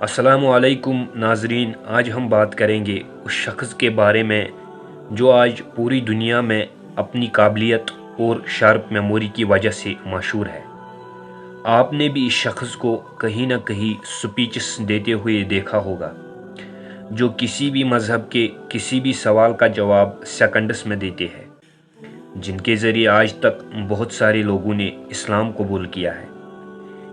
السلام علیکم ناظرین، آج ہم بات کریں گے اس شخص کے بارے میں جو آج پوری دنیا میں اپنی قابلیت اور شارپ میموری کی وجہ سے مشہور ہے۔ آپ نے بھی اس شخص کو کہیں نہ کہیں سپیچز دیتے ہوئے دیکھا ہوگا، جو کسی بھی مذہب کے کسی بھی سوال کا جواب سیکنڈز میں دیتے ہیں، جن کے ذریعے آج تک بہت سارے لوگوں نے اسلام قبول کیا ہے۔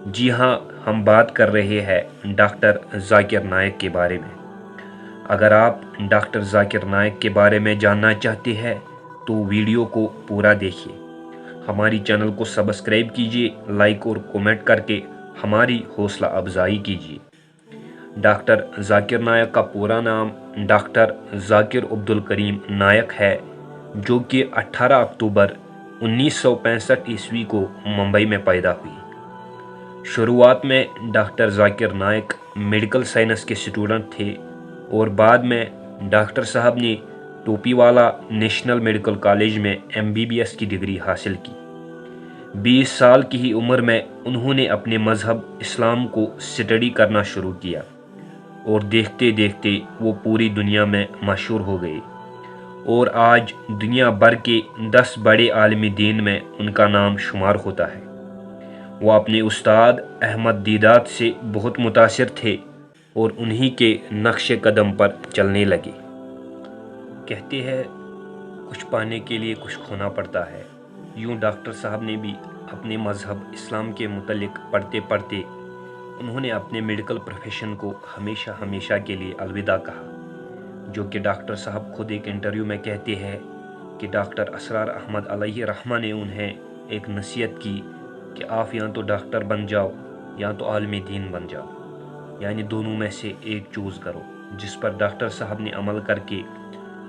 جی ہاں، ہم بات کر رہے ہیں ڈاکٹر ذاکر نائک کے بارے میں۔ اگر آپ ڈاکٹر ذاکر نائک کے بارے میں جاننا چاہتے ہیں تو ویڈیو کو پورا دیکھیے۔ ہماری چینل کو سبسکرائب کیجیے، لائک اور کومنٹ کر کے ہماری حوصلہ افزائی کیجیے۔ ڈاکٹر ذاکر نائک کا پورا نام ڈاکٹر ذاکر عبدالکریم نائک ہے، جو کہ 18 اکتوبر 1965 کو ممبئی میں پیدا ہوئی۔ شروعات میں doctor Zakir Naik medical science کے اسٹوڈنٹ تھے اور بعد میں ڈاکٹر صاحب نے ٹوپی والا نیشنل میڈیکل کالج میں MBBS کی ڈگری حاصل کی۔ 20 سال کی ہی عمر میں انہوں نے اپنے مذہب اسلام کو اسٹڈی کرنا شروع کیا اور دیکھتے دیکھتے وہ پوری دنیا میں مشہور ہو گئے، اور آج دنیا بھر کے 10 بڑے عالمی دین میں ان کا نام شمار ہوتا ہے۔ وہ اپنے استاد احمد دیدات سے بہت متاثر تھے اور انہی کے نقش قدم پر چلنے لگے۔ کہتے ہیں کچھ پانے کے لیے کچھ کھونا پڑتا ہے، یوں ڈاکٹر صاحب نے بھی اپنے مذہب اسلام کے متعلق پڑھتے پڑھتے انہوں نے اپنے میڈیکل پروفیشن کو ہمیشہ کے لیے الوداع کہا، جو کہ ڈاکٹر صاحب خود ایک انٹرویو میں کہتے ہیں کہ ڈاکٹر اسرار احمد علیہ رحمہ نے انہیں ایک نصیحت کی کہ آپ یا تو ڈاکٹر بن جاؤ یا تو عالم دین بن جاؤ، یعنی دونوں میں سے ایک چوز کرو، جس پر ڈاکٹر صاحب نے عمل کر کے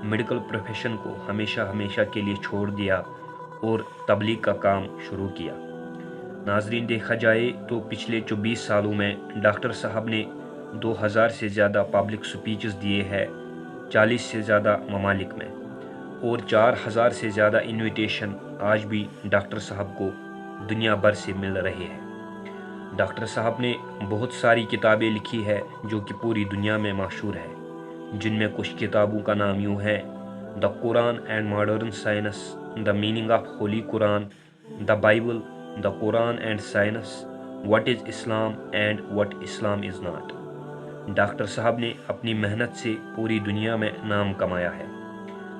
میڈیکل پروفیشن کو ہمیشہ کے لیے چھوڑ دیا اور تبلیغ کا کام شروع کیا۔ ناظرین، دیکھا جائے تو پچھلے 24 سالوں میں ڈاکٹر صاحب نے 2000 سے زیادہ پبلک سپیچز دیے ہیں 40 سے زیادہ ممالک میں، اور 4000 سے زیادہ انویٹیشن آج بھی ڈاکٹر صاحب کو دنیا بھر سے مل رہے ہیں۔ ڈاکٹر صاحب نے بہت ساری کتابیں لکھی ہے جو کہ پوری دنیا میں مشہور ہے، جن میں کچھ کتابوں کا نام یوں ہے: the Quran and modern science, the meaning of holy Quran, the Bible, the Quran and science, what is Islam and what Islam is not. Doctor صاحب نے اپنی محنت سے پوری دنیا میں نام کمایا ہے،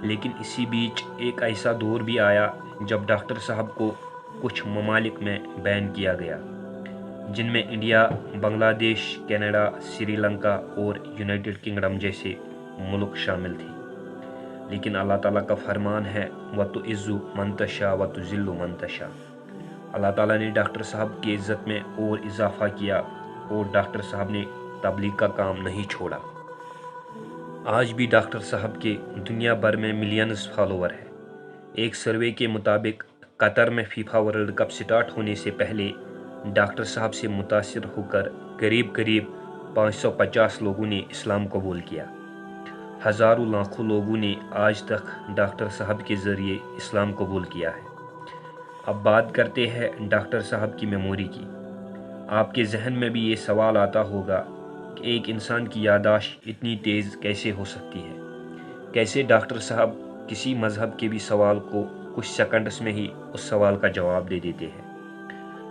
لیکن اسی بیچ ایک ایسا دور بھی آیا جب ڈاکٹر صاحب کو کچھ ممالک میں بین کیا گیا، جن میں انڈیا، بنگلہ دیش، کینیڈا، سری لنکا اور یونائٹڈ کنگڈم جیسے ملک شامل تھے۔ لیکن اللہ تعالیٰ کا فرمان ہے وَتُعِزُّ مَن تَشَاءُ وَتُذِلُّ مَن تَشَاءُ۔ اللہ تعالیٰ نے ڈاکٹر صاحب کی عزت میں اور اضافہ کیا اور ڈاکٹر صاحب نے تبلیغ کا کام نہیں چھوڑا۔ آج بھی ڈاکٹر صاحب کے دنیا بھر میں ملینز فالوور ہیں۔ ایک سروے کے مطابق قطر میں فیفا ورلڈ کپ سٹارٹ ہونے سے پہلے ڈاکٹر صاحب سے متاثر ہو کر قریب 550 لوگوں نے اسلام قبول کیا۔ ہزاروں لاکھوں لوگوں نے آج تک ڈاکٹر صاحب کے ذریعے اسلام قبول کیا ہے۔ اب بات کرتے ہیں ڈاکٹر صاحب کی میموری کی۔ آپ کے ذہن میں بھی یہ سوال آتا ہوگا کہ ایک انسان کی یادداشت اتنی تیز کیسے ہو سکتی ہے؟ کیسے ڈاکٹر صاحب کسی مذہب کے بھی سوال کو کچھ سیکنڈز میں ہی اس سوال کا جواب دے دیتے ہیں؟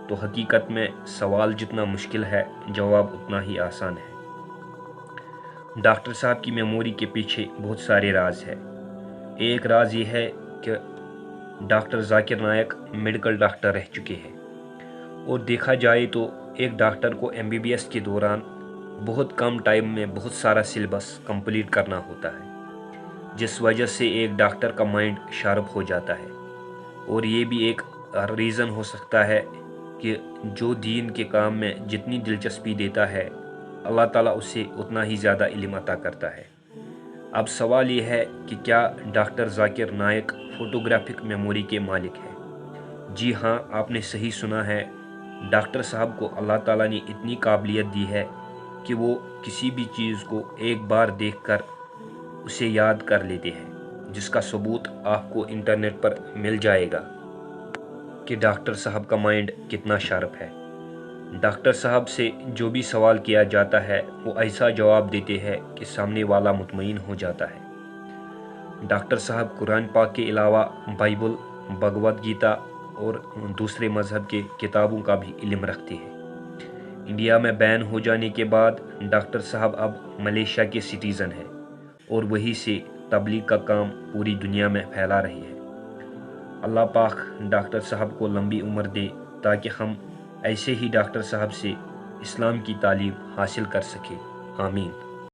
تو حقیقت میں سوال جتنا مشکل ہے، جواب اتنا ہی آسان ہے۔ ڈاکٹر صاحب کی میموری کے پیچھے بہت سارے راز ہیں۔ ایک راز یہ ہے کہ doctor Zakir Naik medical doctor رہ چکے ہیں، اور دیکھا جائے تو ایک ڈاکٹر کو MBBS کے دوران بہت کم ٹائم میں بہت سارا سلیبس کمپلیٹ کرنا ہوتا ہے، جس وجہ سے ایک ڈاکٹر کا مائنڈ شارپ ہو جاتا ہے۔ اور یہ بھی ایک ریزن ہو سکتا ہے کہ جو دین کے کام میں جتنی دلچسپی دیتا ہے، اللہ تعالیٰ اسے اتنا ہی زیادہ علم عطا کرتا ہے۔ اب سوال یہ ہے کہ کیا doctor Zakir Naik photographic memory کے مالک ہے؟ جی ہاں، آپ نے صحیح سنا ہے، ڈاکٹر صاحب کو اللہ تعالیٰ نے اتنی قابلیت دی ہے کہ وہ کسی بھی چیز کو ایک بار دیکھ کر اسے یاد کر لیتے ہیں، جس کا ثبوت آپ کو انٹرنیٹ پر مل جائے گا کہ ڈاکٹر صاحب کا مائنڈ کتنا شارپ ہے۔ ڈاکٹر صاحب سے جو بھی سوال کیا جاتا ہے وہ ایسا جواب دیتے ہیں کہ سامنے والا مطمئن ہو جاتا ہے۔ ڈاکٹر صاحب قرآن پاک کے علاوہ بائبل، بھگوت گیتا اور دوسرے مذہب کے کتابوں کا بھی علم رکھتے ہیں۔ انڈیا میں بین ہو جانے کے بعد ڈاکٹر صاحب اب ملیشیا کے سٹیزن ہیں اور وہیں سے تبلیغ کا کام پوری دنیا میں پھیلا رہی ہے۔ اللہ پاک ڈاکٹر صاحب کو لمبی عمر دے تاکہ ہم ایسے ہی ڈاکٹر صاحب سے اسلام کی تعلیم حاصل کر سکیں۔ آمین۔